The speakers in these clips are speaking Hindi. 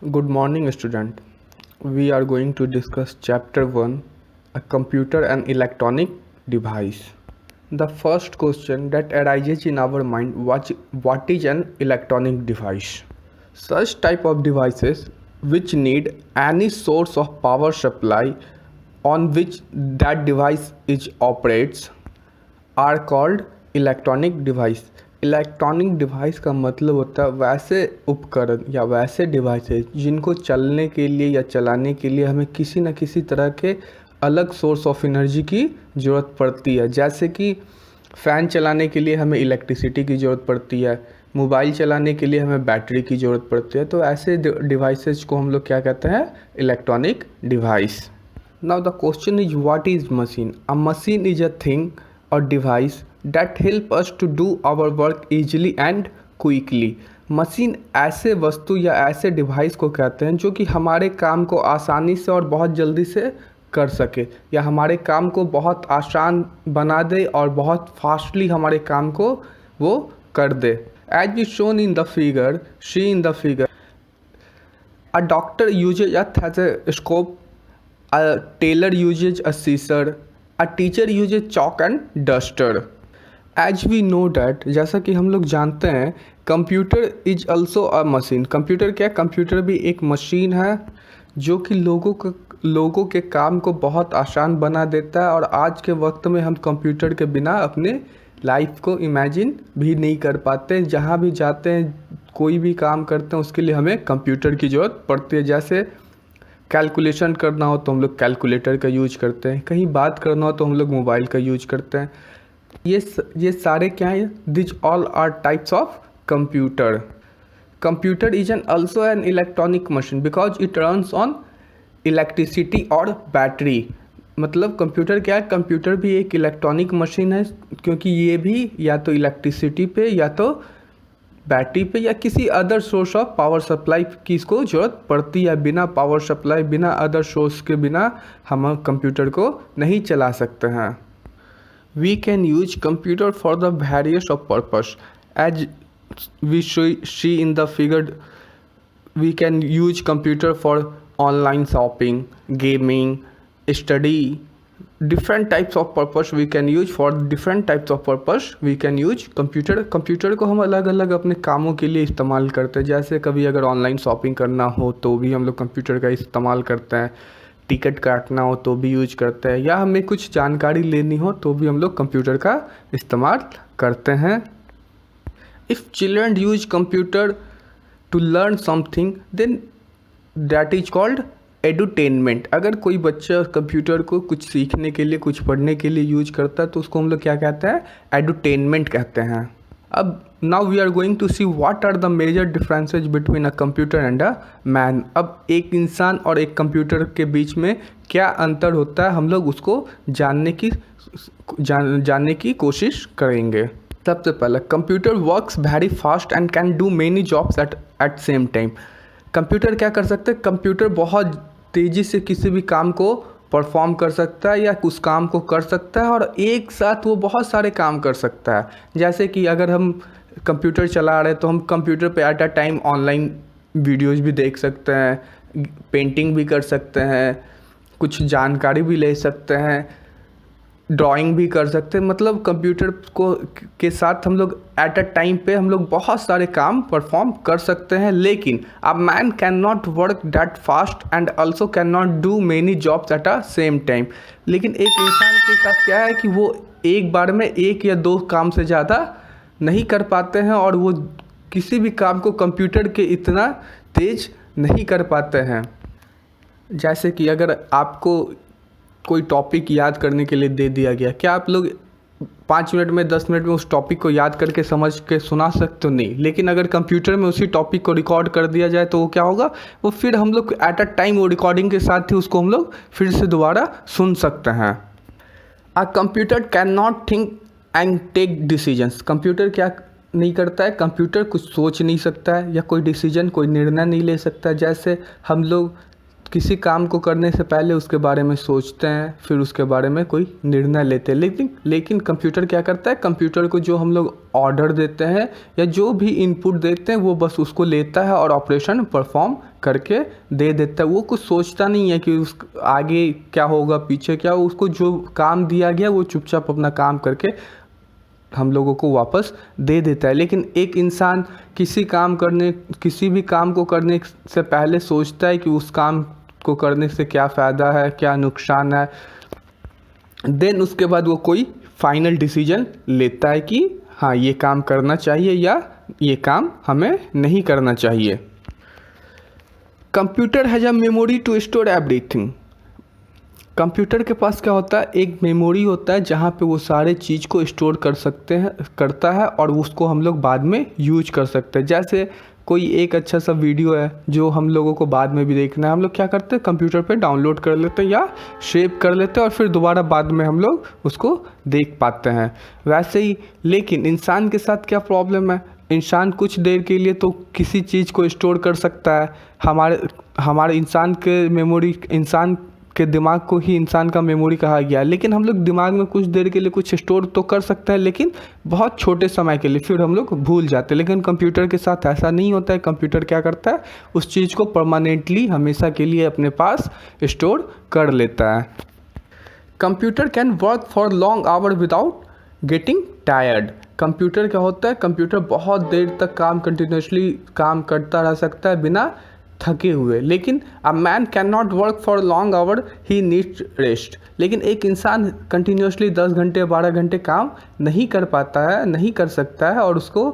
Good morning, student. We are going to discuss chapter 1, a computer and electronic device. The first question that arises in our mind, what is an electronic device? Such type of devices which need any source of power supply on which that device is operates are called electronic device. Electronic device का मतलब होता है वैसे उपकरण या वैसे डिवाइसेस जिनको चलने के लिए या चलाने के लिए हमें किसी न किसी तरह के अलग सोर्स ऑफ एनर्जी की ज़रूरत पड़ती है। जैसे कि फ़ैन चलाने के लिए हमें इलेक्ट्रिसिटी की ज़रूरत पड़ती है, मोबाइल चलाने के लिए हमें बैटरी की ज़रूरत पड़ती है। तो ऐसे डिवाइसेस को हम लोग क्या कहते हैं? Electronic device. Now the question is what is machine? A machine is a thing or device that help us to do our work easily and quickly। Machine ऐसे वस्तु या ऐसे डिवाइस को कहते हैं जो कि हमारे काम को आसानी से और बहुत जल्दी से कर सके या हमारे काम को बहुत आसान बना दे और बहुत फास्टली हमारे काम को वो कर दे। As we shown in the figure, see in the figure, a doctor uses a stethoscope, a tailor uses a scissor, a teacher uses chalk and duster. As we know that, जैसा कि हम लोग जानते हैं, computer is also a machine. Computer क्या? कंप्यूटर भी एक मशीन है जो कि लोगों के काम को बहुत आसान बना देता है। और आज के वक्त में हम कंप्यूटर के बिना अपने लाइफ को इमेजिन भी नहीं कर पाते। जहाँ भी जाते हैं, कोई भी काम करते हैं, उसके लिए हमें कंप्यूटर की ज़रूरत पड़ती है। जैसे कैलकुलेशन करना हो तो हम लोग कैलकुलेटर का यूज करते हैं, कहीं बात करना हो तो हम लोग मोबाइल का यूज करते हैं। ये सारे क्या हैं? This all are types of computer. Computer is an also an electronic machine because it runs on electricity और बैटरी। मतलब कंप्यूटर क्या है? कंप्यूटर भी एक इलेक्ट्रॉनिक मशीन है क्योंकि ये भी या तो इलेक्ट्रिसिटी पे या तो बैटरी पे या किसी other source of power supply की इसको ज़रूरत पड़ती है। बिना पावर सप्लाई, बिना अदर सोर्स के बिना हम कंप्यूटर को नहीं चला सकते हैं। We can use computer for the various of purpose. As we see in the figure, we can use computer for online shopping, gaming, study. Different types of purpose we can use, for different types of purpose we can use computer. Computer को हम अलग अलग अपने कामों के लिए इस्तेमाल करते हैं। जैसे कभी अगर ऑनलाइन शॉपिंग करना हो तो भी हम लोग कंप्यूटर का इस्तेमाल करते हैं, टिकट काटना हो तो भी यूज करते हैं, या हमें कुछ जानकारी लेनी हो तो भी हम लोग कंप्यूटर का इस्तेमाल करते हैं। If children use computer to learn something then that is called edutainment. अगर कोई बच्चा कंप्यूटर को कुछ सीखने के लिए, कुछ पढ़ने के लिए यूज करता है तो उसको हम लोग क्या कहते हैं? एडुटेनमेंट कहते हैं। अब now we are going to see what are the major differences between a computer and a man. अब एक इंसान और एक कंप्यूटर के बीच में क्या अंतर होता है, हम लोग उसको जानने की कोशिश करेंगे। सबसे पहले, computer works very fast and can do many jobs eight same time. Computer क्या कर सकते हैं? कंप्यूटर बहुत तेज़ी से किसी भी काम को परफॉर्म कर सकता है या उस काम को कर सकता है और एक साथ वो बहुत सारे काम कर सकता है। जैसे कि अगर हम कंप्यूटर चला रहे हैं तो हम कंप्यूटर पे eight a time online videos भी देख सकते हैं, पेंटिंग भी कर सकते हैं, कुछ जानकारी भी ले सकते हैं, ड्राइंग भी कर सकते हैं। मतलब कंप्यूटर को के साथ हम लोग एट अ टाइम पे हम लोग बहुत सारे काम परफॉर्म कर सकते हैं। लेकिन a man can not work that fast and also can not do many jobs at a same time. लेकिन एक इंसान के साथ क्या है कि वो एक बार में एक या दो काम से ज़्यादा नहीं कर पाते हैं और वो किसी भी काम को कंप्यूटर के इतना तेज़ नहीं कर पाते हैं। जैसे कि अगर आपको कोई टॉपिक याद करने के लिए दे दिया गया, क्या आप लोग 5 मिनट में, 10 मिनट में उस टॉपिक को याद करके समझ के सुना सकते हो? नहीं। लेकिन अगर कंप्यूटर में उसी टॉपिक को रिकॉर्ड कर दिया जाए तो वो क्या होगा? वो फिर हम लोग एट अ टाइम वो रिकॉर्डिंग के साथ ही उसको हम लोग फिर से दोबारा सुन सकते हैं। A computer can not think and take decisions. Computer क्या नहीं करता है? कंप्यूटर कुछ सोच नहीं सकता है या कोई डिसीजन, कोई निर्णय नहीं ले सकता है। जैसे हम लोग किसी काम को करने से पहले उसके बारे में सोचते हैं, फिर उसके बारे में कोई निर्णय लेते हैं। लेकिन कंप्यूटर क्या करता है, कंप्यूटर को जो हम लोग ऑर्डर देते हैं या जो भी इनपुट देते हैं वो बस उसको लेता है और ऑपरेशन परफॉर्म करके दे देता है। वो कुछ सोचता नहीं है कि उस आगे क्या होगा, पीछे क्या हो। उसको जो काम दिया गया वो चुपचाप अपना काम करके हम लोगों को वापस दे देता है। लेकिन एक इंसान किसी भी काम को करने से पहले सोचता है कि उस काम को करने से क्या फ़ायदा है, क्या नुकसान है। देन उसके बाद वो कोई फाइनल डिसीजन लेता है कि हाँ ये काम करना चाहिए या ये काम हमें नहीं करना चाहिए। Computer has a memory to store everything. Computer के पास क्या होता है, एक मेमोरी होता है जहाँ पे वो सारे चीज़ को स्टोर करता है और उसको हम लोग बाद में यूज कर सकते हैं। जैसे कोई एक अच्छा सा वीडियो है जो हम लोगों को बाद में भी देखना है, हम लोग क्या करते हैं, कंप्यूटर पे डाउनलोड कर लेते हैं या सेव कर लेते हैं और फिर दोबारा बाद में हम लोग उसको देख पाते हैं। वैसे ही लेकिन इंसान के साथ क्या प्रॉब्लम है, इंसान कुछ देर के लिए तो किसी चीज़ को स्टोर कर सकता है। हमारे इंसान के दिमाग को ही इंसान का मेमोरी कहा गया है। लेकिन हम लोग दिमाग में कुछ देर के लिए कुछ स्टोर तो कर सकते हैं, लेकिन बहुत छोटे समय के लिए, फिर हम लोग भूल जाते हैं। लेकिन कंप्यूटर के साथ ऐसा नहीं होता है। कंप्यूटर क्या करता है, उस चीज़ को परमानेंटली हमेशा के लिए अपने पास स्टोर कर लेता है। Computer can work for long hour without getting tired. Computer क्या होता है, कंप्यूटर बहुत देर तक कंटिन्यूसली काम करता रह सकता है बिना थके हुए। लेकिन a man can not work for long hour, he needs rest. लेकिन एक इंसान कंटिन्यूसली 10 घंटे 12 घंटे काम नहीं कर पाता है, नहीं कर सकता है, और उसको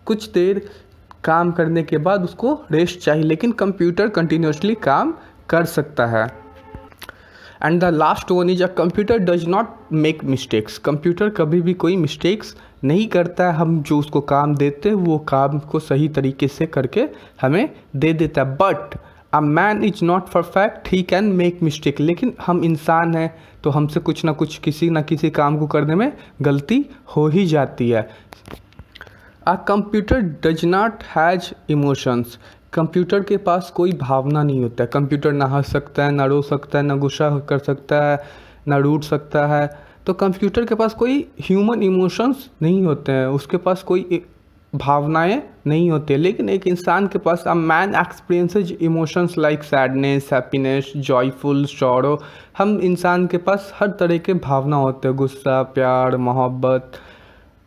कुछ देर काम करने के बाद उसको रेस्ट चाहिए। लेकिन कंप्यूटर कंटिन्यूसली काम कर सकता है। And the last one is a computer does not make mistakes. Computer कभी भी कोई मिस्टेक्स नहीं करता है। हम जो उसको काम देते हैं वो काम को सही तरीके से करके हमें दे देता है। But a man is not perfect, he can make mistake. लेकिन हम इंसान हैं तो हमसे कुछ ना कुछ किसी ना किसी काम को करने में गलती हो ही जाती है। A computer does not has emotions. Computer के पास कोई भावना नहीं होता है। कंप्यूटर ना हंस सकता है, ना रो सकता है, ना गुस्सा कर सकता है, ना रूठ सकता है। तो कंप्यूटर के पास कोई ह्यूमन इमोशंस नहीं होते हैं, उसके पास कोई भावनाएं नहीं होती है। लेकिन एक इंसान के पास a man experiences emotions like sadness, happiness, joyful, sorrow. हम इंसान के पास हर तरह के भावना होते हैं, गुस्सा, प्यार, मोहब्बत,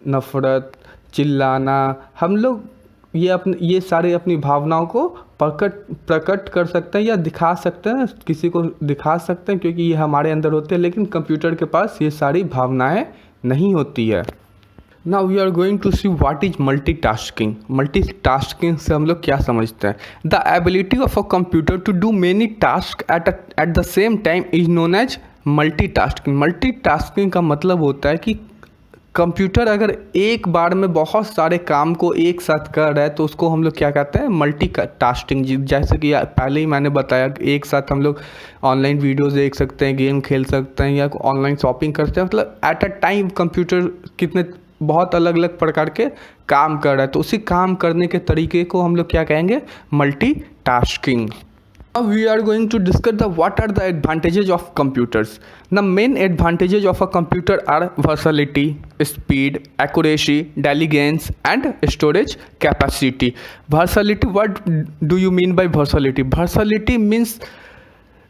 नफ़रत, चिल्लाना। हम लोग ये सारे अपनी भावनाओं को प्रकट कर सकते हैं या दिखा सकते हैं, किसी को दिखा सकते हैं, क्योंकि ये हमारे अंदर होते हैं। लेकिन कंप्यूटर के पास ये सारी भावनाएं नहीं होती है। Now we are going to see what is multitasking. Multitasking से हम लोग क्या समझते हैं, the ability of a computer to do many task at the same time is known as multitasking. Multitasking का मतलब होता है कि कंप्यूटर अगर एक बार में बहुत सारे काम को एक साथ कर रहा है तो उसको हम लोग क्या कहते हैं, मल्टीटास्किंग। जैसे कि पहले ही मैंने बताया, एक साथ हम लोग ऑनलाइन वीडियोस देख सकते हैं, गेम खेल सकते हैं या ऑनलाइन शॉपिंग करते हैं। मतलब एट अ टाइम कंप्यूटर कितने बहुत अलग अलग प्रकार के काम कर रहा है, तो उसी काम करने के तरीके को हम लोग क्या कहेंगे, multitasking. Now we are going to discuss what are the advantages of computers. The main advantages of a computer are versatility, speed, accuracy, diligence, and storage capacity. Versatility, what do you mean by versatility? Versatility means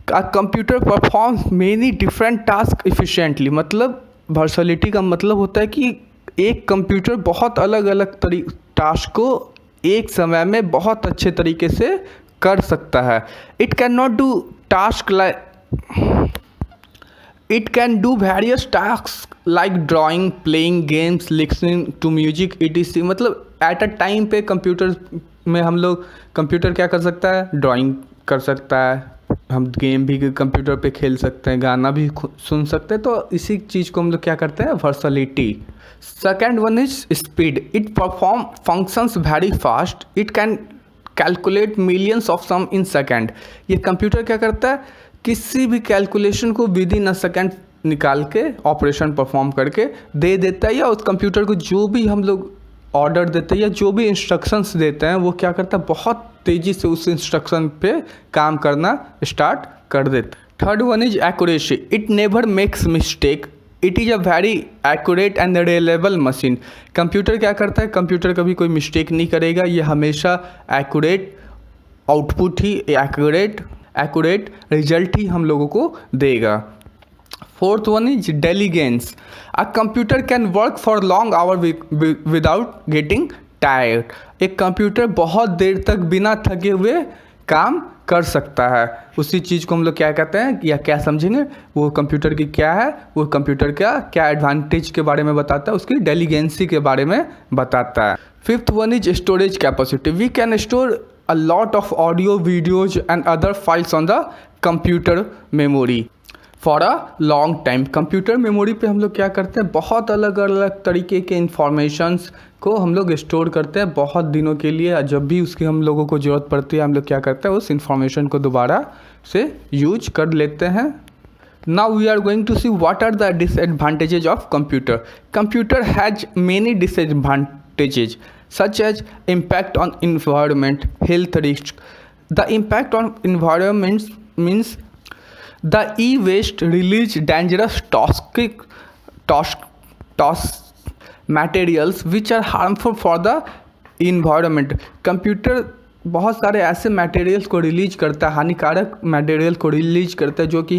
a computer performs many different tasks efficiently. मतलब versatility का मतलब होता है कि एक कंप्यूटर बहुत अलग अलग टास्क को एक समय में बहुत अच्छे तरीके से कर सकता है। It can not do task like it can do various task like drawing, playing games, listening to music, etc. मतलब एट अ टाइम पे कंप्यूटर में हम लोग कंप्यूटर क्या कर सकता है, ड्राइंग कर सकता है, हम गेम भी कंप्यूटर पे खेल सकते हैं, गाना भी सुन सकते हैं। तो इसी चीज़ को हम लोग क्या करते हैं, versatility. Second one is speed. It perform functions very fast. It can calculate millions of sum in second. ये कंप्यूटर क्या करता है, किसी भी कैलकुलेशन को विद इन अ सेकेंड निकाल के ऑपरेशन परफॉर्म करके दे देता है, या उस कंप्यूटर को जो भी हम लोग ऑर्डर देते हैं या जो भी इंस्ट्रक्शंस देते हैं वो क्या करता है, बहुत तेज़ी से उस इंस्ट्रक्शन पे काम करना स्टार्ट कर देता है। Third one is accuracy, it never makes mistake, it is a very accurate and reliable machine. Computer क्या करता है, कंप्यूटर कभी कोई मिस्टेक नहीं करेगा, ये हमेशा एक्यूरेट आउटपुट ही, एक्यूरेट रिजल्ट ही हम लोगों को देगा। Fourth one is diligence, a computer can work for long hour without getting tired. एक कंप्यूटर बहुत देर तक बिना थके हुए काम कर सकता है। उसी चीज़ को हम लोग क्या कहते हैं या क्या समझेंगे, वो कंप्यूटर की क्या है, वो कंप्यूटर का क्या एडवांटेज के बारे में बताता है, उसकी डेलीगेंसी के बारे में बताता है। Fifth one is storage capacity, we can store a lot of audio, videos and other files on the computer memory for a long time. Computer memory पे हम लोग क्या करते हैं, बहुत अलग अलग तरीके के इंफॉर्मेशंस को हम लोग स्टोर करते हैं बहुत दिनों के लिए। जब भी उसकी हम लोगों को ज़रूरत पड़ती है हम लोग क्या करते हैं, उस इंफॉर्मेशन को दोबारा से यूज कर लेते हैं। Now we are going to see what are the disadvantages of computer. Computer has many disadvantages such as impact on environment, health risks. The impact on environment means the e-waste release dangerous toxic materials which are harmful for the environment. Computer बहुत सारे ऐसे मटेरियल्स को रिलीज करता है, हानिकारक मटेरियल को रिलीज करता है जो कि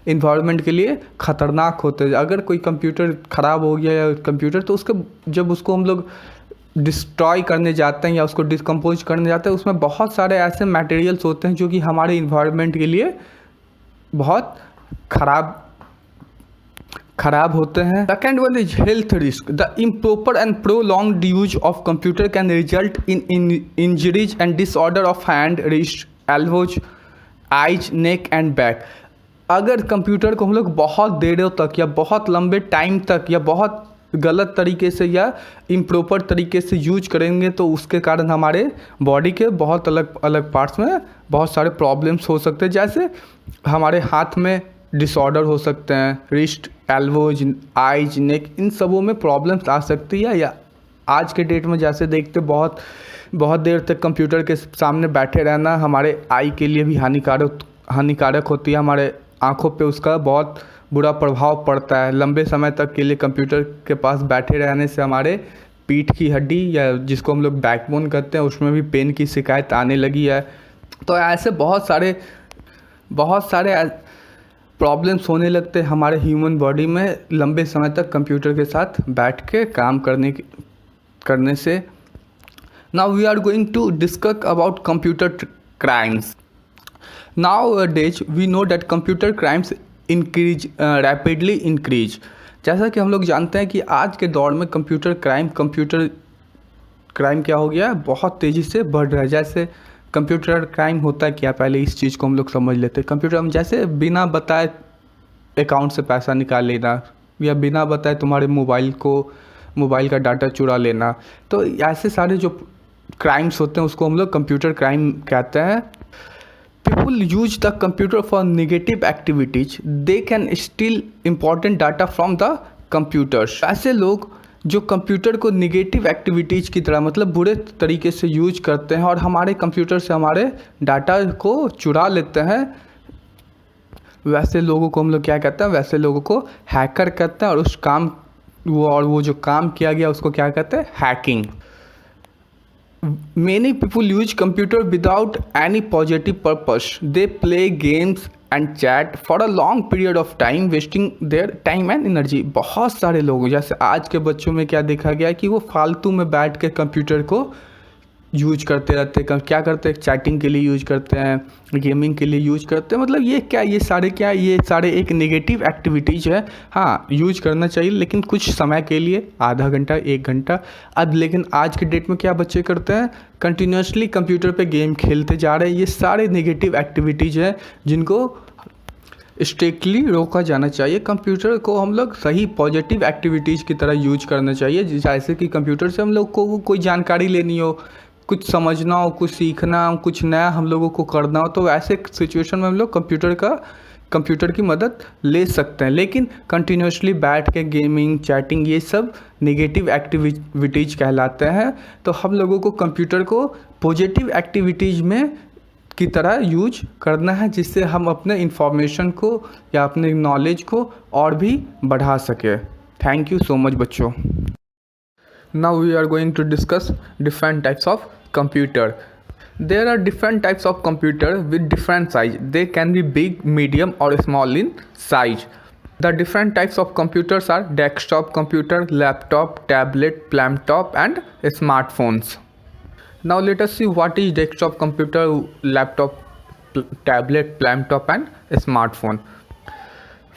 इन्वायरमेंट के लिए ख़तरनाक होते हैं। अगर कोई कंप्यूटर ख़राब हो गया या कंप्यूटर, तो उसके जब उसको हम लोग डिस्ट्रॉय करने जाते हैं या उसको डिस्कम्पोज करने जाते हैं, उसमें बहुत सारे ऐसे मटेरियल्स होते हैं जो कि हमारे इन्वायरमेंट के लिए बहुत खराब होते हैं। Second one is health risk, the improper and prolonged use of computer can result in injuries and disorder of hand, wrist, elbows, eyes, neck and back. अगर कंप्यूटर को हम लोग बहुत देरों तक या बहुत लंबे टाइम तक या बहुत गलत तरीके से या इम्प्रॉपर तरीके से यूज करेंगे तो उसके कारण हमारे बॉडी के बहुत अलग अलग पार्ट्स में बहुत सारे प्रॉब्लम्स हो सकते हैं। जैसे हमारे हाथ में डिसऑर्डर हो सकते हैं, रिस्ट, एल्बोज, आइज, नेक, इन सबों में प्रॉब्लम्स आ सकती है। या आज के डेट में जैसे देखते बहुत देर तक कंप्यूटर के सामने बैठे रहना हमारे आई के लिए भी हानिकारक होती है। हमारे आँखों पे उसका बहुत बुरा प्रभाव पड़ता है। लंबे समय तक के लिए कंप्यूटर के पास बैठे रहने से हमारे पीठ की हड्डी या जिसको हम लोग बैकबोन कहते हैं उसमें भी पेन की शिकायत आने लगी है। तो ऐसे बहुत सारे प्रॉब्लम्स होने लगते हैं हमारे ह्यूमन बॉडी में लंबे समय तक कंप्यूटर के साथ बैठ के काम करने से। Now we are going to discuss about computer crimes. Nowadays we know that computer crimes rapidly increase। जैसा कि हम लोग जानते हैं कि आज के दौर में कंप्यूटर क्राइम क्या हो गया है, बहुत तेज़ी से बढ़ रहा है। जैसे कंप्यूटर क्राइम होता है क्या, पहले इस चीज़ को हम लोग समझ लेते हैं। कंप्यूटर हम जैसे बिना बताए अकाउंट से पैसा निकाल लेना या बिना बताए तुम्हारे मोबाइल का डाटा चुरा लेना, तो ऐसे सारे जो क्राइम्स होते हैं उसको हम लोग कंप्यूटर क्राइम कहते हैं। People use the computer for negative activities. They can steal important data from the computers. ऐसे लोग जो कंप्यूटर को निगेटिव एक्टिविटीज़ की तरह मतलब बुरे तरीके से यूज करते हैं और हमारे कंप्यूटर से हमारे डाटा को चुरा लेते हैं, वैसे लोगों को हम लोग क्या कहते हैं, वैसे लोगों को हैकर कहते हैं। और वो जो काम किया गया उसको क्या कहते हैं, hacking. Many people use computer without any positive purpose. They play games and chat for a long period of time, wasting their time and energy. बहुत सारे लोग जैसे आज के बच्चों में क्या देखा गया है कि वो फालतू में बैठ के कंप्यूटर को यूज करते रहते हैं। क्या करते हैं, चैटिंग के लिए यूज करते हैं, गेमिंग के लिए यूज करते हैं। मतलब ये सारे एक नेगेटिव एक्टिविटीज़ है। हाँ, यूज करना चाहिए लेकिन कुछ समय के लिए, आधा घंटा 1 घंटा। अब लेकिन आज के डेट में क्या बच्चे करते हैं, कंटिन्यूसली कंप्यूटर पे गेम खेलते जा रहे हैं। ये सारे नेगेटिव एक्टिविटीज़ हैं जिनको स्ट्रिक्टली रोका जाना चाहिए। कंप्यूटर को हम लोग सही पॉजिटिव एक्टिविटीज़ की तरह यूज करना चाहिए। जैसे कि कंप्यूटर से हम लोग को कोई जानकारी लेनी हो, कुछ समझना हो, कुछ सीखना हो, कुछ नया हम लोगों को करना हो, तो ऐसे सिचुएशन में हम लोग कंप्यूटर की मदद ले सकते हैं, लेकिन कंटिन्यूसली बैठ के गेमिंग, चैटिंग, ये सब नेगेटिव एक्टिविटीज़ कहलाते हैं। तो हम लोगों को कंप्यूटर को पॉजिटिव एक्टिविटीज़ में की तरह यूज करना है, जिससे हम अपने इंफॉर्मेशन को या अपने नॉलेज को और भी बढ़ा सके। थैंक यू सो मच बच्चों। Now we are going to discuss different types of computer. There are different types of computer with different size. They can be big, medium or small in size. The different types of computers are desktop computer, laptop, tablet, laptop and smartphones. Now let us see what is desktop computer, laptop, tablet, laptop and smartphone.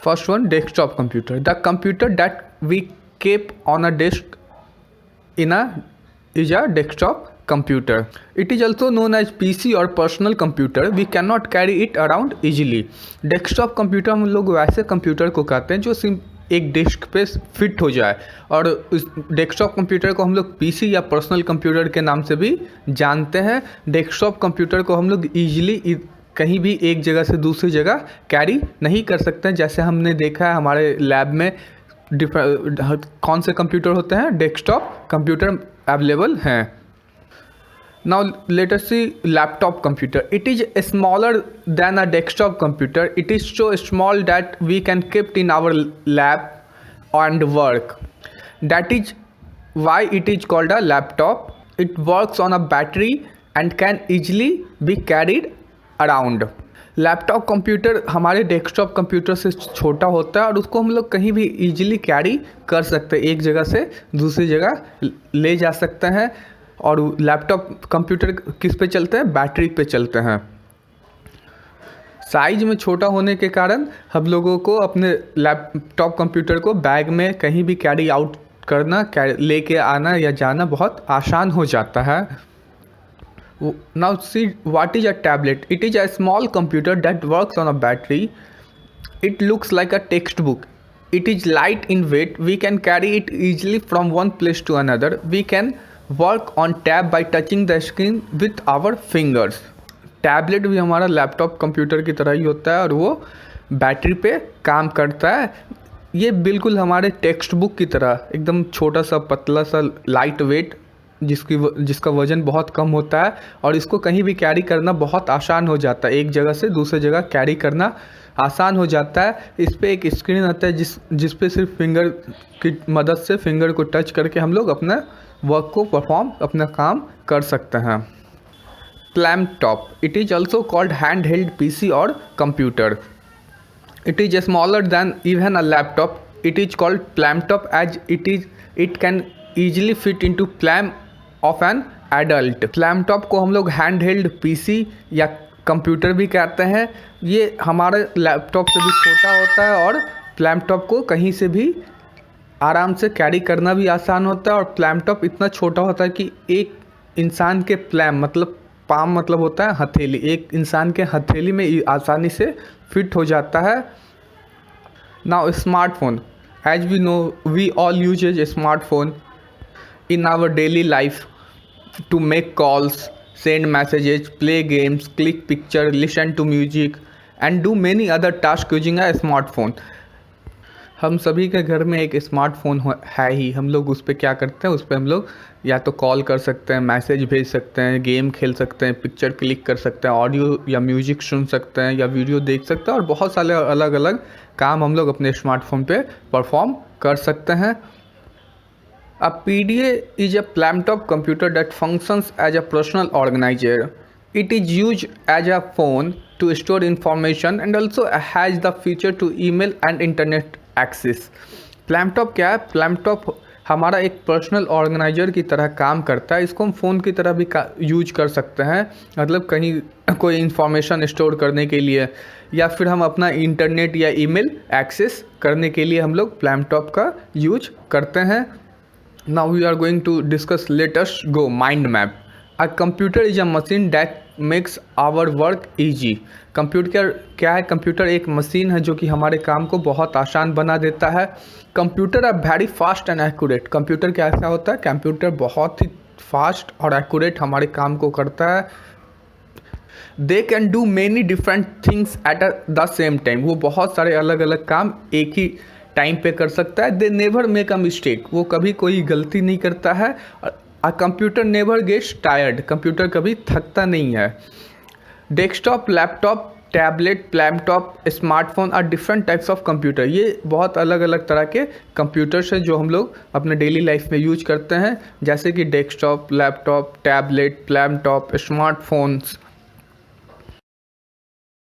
First one, desktop computer. The computer that we keep on a desk is a desktop computer. It is also known as PC or personal computer. We cannot carry it around easily. Desktop computer हम लोग वैसे कंप्यूटर को कहते हैं जो सिर्फ एक डेस्क पे फिट हो जाए, और उस डेस्कटॉप कंप्यूटर को हम लोग पीसी या पर्सनल कंप्यूटर के नाम से भी जानते हैं। डेस्कटॉप कंप्यूटर को हम लोग ईजिली कहीं भी एक जगह से दूसरी जगह कैरी नहीं कर सकते हैं। जैसे हमने देखा है हमारे लैब में कौन से कंप्यूटर होते हैं, डेस्कटॉप कंप्यूटर अवेलेबल हैं। Now let us see laptop computer. It is smaller than a desktop computer. It is so small that we can keep in our lab and work. That is why it is called a laptop. It works on a battery and can easily be carried around. Laptop computer हमारे डेस्कटॉप कंप्यूटर से छोटा होता है और उसको हम लोग कहीं भी इजीली कैरी कर सकते हैं, एक जगह से दूसरी जगह ले जा सकते हैं। और लैपटॉप कंप्यूटर किस पे चलते हैं, बैटरी पे चलते हैं। साइज में छोटा होने के कारण हम लोगों को अपने लैपटॉप कंप्यूटर को बैग में कहीं भी कैरी आउट करना, लेके आना या जाना बहुत आसान हो जाता है। Now see what is a tablet. It is a small computer that works on a battery. It looks like a textbook. It is light in weight. We can carry it easily from one place to another. We can work on tab by touching the screen with our fingers. Tablet भी हमारा लैपटॉप कंप्यूटर की तरह ही होता है और वो बैटरी पे काम करता है। ये बिल्कुल हमारे टेक्स्ट बुक की तरह एकदम छोटा सा पतला सा लाइट वेट, जिसका वज़न बहुत कम होता है और इसको कहीं भी कैरी करना बहुत आसान हो जाता है, एक जगह से दूसरी जगह कैरी करना आसान हो जाता है। इस पर एक स्क्रीन आता है जिस पे सिर्फ फिंगर की मदद से फिंगर को टच करके हम लोग अपना वर्क को परफॉर्म, अपना काम कर सकते हैं। Laptop, it is also called hand held PC और computer. It is smaller than even a laptop. It is called laptop as it can easily fit into palm of an adult. Laptop को हम लोग हैंड हेल्ड पीसी या कंप्यूटर भी कहते हैं। ये हमारे लैपटॉप से भी छोटा होता है और लैपटॉप को कहीं से भी आराम से कैरी करना भी आसान होता है। और लैपटॉप इतना छोटा होता है कि एक इंसान के पाम मतलब होता है हथेली, एक इंसान के हथेली में आसानी से फिट हो जाता है। Now smartphone, as we know we all use a smartphone in our daily life to make calls, send messages, play games, click picture, listen to music and do many other tasks using a smartphone. हम सभी के घर में एक स्मार्टफोन है ही। हम लोग उस पर क्या करते हैं, उस पर हम लोग या तो कॉल कर सकते हैं, मैसेज भेज सकते हैं, गेम खेल सकते हैं, पिक्चर क्लिक कर सकते हैं, ऑडियो या म्यूजिक सुन सकते हैं या वीडियो देख सकते हैं और बहुत सारे अलग अलग काम हम लोग अपने स्मार्टफोन पे परफॉर्म कर सकते हैं। A PDA is a laptop computer that functions as a personal organizer. It is used as a phone to store information and also has the feature to email and internet access. Laptop क्या है? लैपटॉप हमारा एक पर्सनल ऑर्गेनाइजर की तरह काम करता है। इसको हम फ़ोन की तरह भी यूज कर सकते हैं, मतलब कहीं कोई इंफॉर्मेशन स्टोर करने के लिए या फिर हम अपना इंटरनेट या ईमेल एक्सेस करने के लिए हम लोग लैपटॉप का यूज करते हैं। Now we are going to discuss, let us go, mind map. A computer is a machine that makes our work easy. Computer क्या है? कंप्यूटर एक मशीन है जो कि हमारे काम को बहुत आसान बना देता है। Computer are very fast and accurate. Computer कैसा होता है? कंप्यूटर बहुत ही फास्ट और एक्यूरेट हमारे काम को करता है। They can do many different things at the same time, वो बहुत सारे अलग अलग काम एक ही टाइम पे कर सकता है। They never make a mistake, वो कभी कोई गलती नहीं करता है। A computer never gets tired, computer कभी थकता नहीं है। Desktop, laptop, tablet, laptop, smartphone are different types of computer, ये बहुत अलग अलग तरह के कंप्यूटर्स हैं जो हम लोग अपने डेली लाइफ में यूज करते हैं, जैसे कि desktop, laptop, tablet, laptop, smartphones